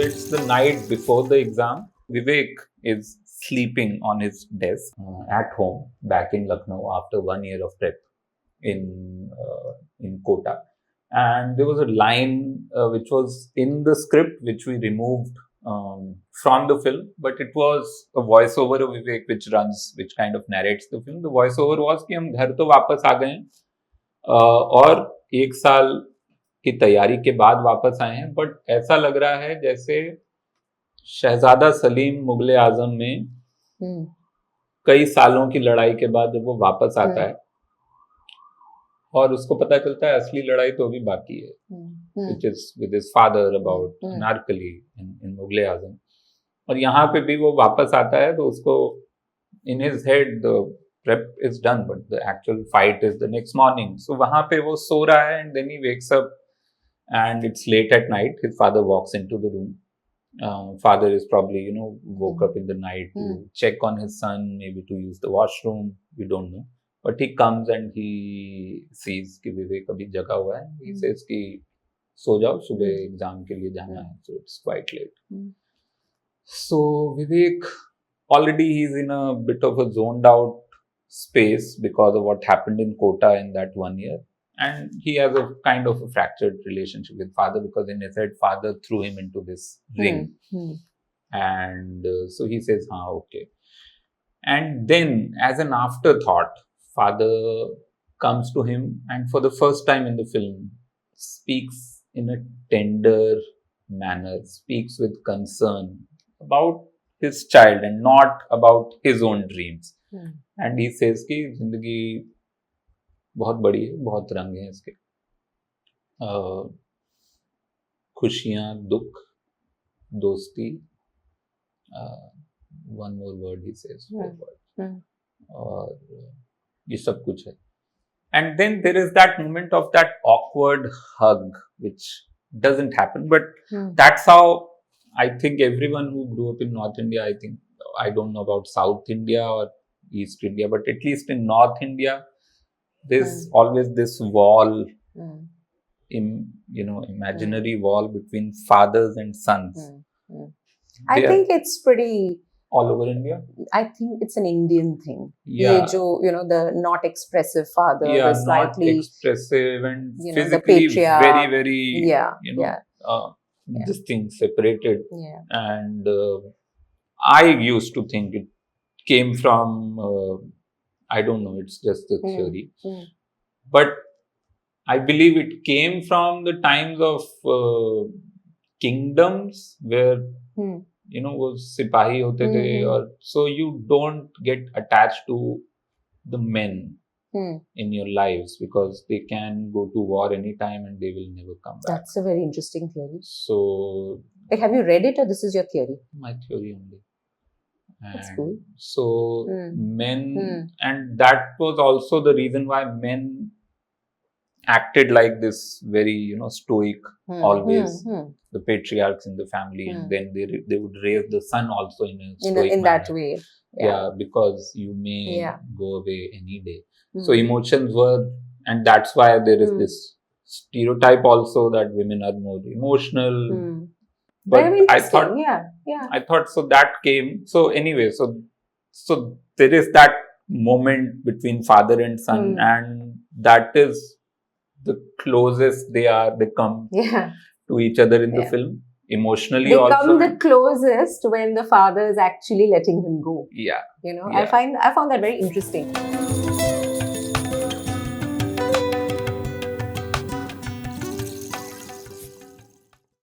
it's the night before the exam. Vivek is sleeping on his desk at home back in Lucknow after 1 year of prep in Kota. And there was a line which was in the script which we removed from the film, but it was a voiceover of Vivek which kind of narrates the film. The voiceover was कि हम घर तो वापस आ गए हैं और 1 साल की तैयारी के बाद वापस आए हैं, बट ऐसा लग रहा है जैसे शहजादा सलीम मुगले आजम में कई सालों की लड़ाई के बाद जब वो वापस आता है और उसको पता चलता है असली लड़ाई तो अभी बाकी है, which is with his father about Anarkali in Mughal e आजम. और यहाँ पे भी वो वापस आता है तो उसको in his head the prep is done but the actual fight is the next morning. So वहाँ पे वो सो रहा है and then he wakes up and it's late at night. His father walks into the room. Father is probably woke up in the night to check on his son, maybe to use the washroom, we don't know. But he comes and he sees कि विवेक अभी जगा हुआ है. He says कि सो जाओ, सुबह exam के लिए जाना है. So it's quite late. So Vivek, already he's in a bit of a zoned out space because of what happened in Kota in that 1 year. And he has a kind of a fractured relationship with father because in his head, father threw him into this ring. And so he says, okay. And then as an afterthought, father comes to him and for the first time in the film speaks in a tender manner, speaks with concern about his child and not about his own dreams. And he says कि जिंदगी बहुत बड़ी है, बहुत रंग है इसके, खुशियाँ, दुख, दोस्ती, one more word he says, और ये सब कुछ है. And then there is that moment of that awkward hug which doesn't happen, but that's how I think everyone who grew up in North India, I don't know about South India or East India, but at least in North India, there's always this wall, imaginary wall between fathers and sons. I think it's pretty all over India. I think it's an Indian thing. Yeah, the not expressive father, yeah, the not slightly expressive and physically the patriarch. very, very, this thing separated. Yeah. And I used to think it came from, I don't know, it's just a theory. But I believe it came from the times of kingdoms where, वो सिपाही होते थे, और so you don't get attached to the men in your lives because they can go to war anytime and they will never come back. That's a very interesting theory. So, have you read it or this is your theory? My theory only. And that's cool. So men, and that was also the reason why men acted like this very, stoic always. The patriarchs in the family, and then they would raise the son also in a stoic in manner. that way. Yeah, because you may go away any day. So emotions were, and that's why there is this stereotype also that women are more emotional. But I thought, I thought so that came. So anyway, so there is that moment between father and son, and that is the closest they come to each other in the film. Emotionally, they also. They come the closest when the father is actually letting him go. Yeah. I found that very interesting.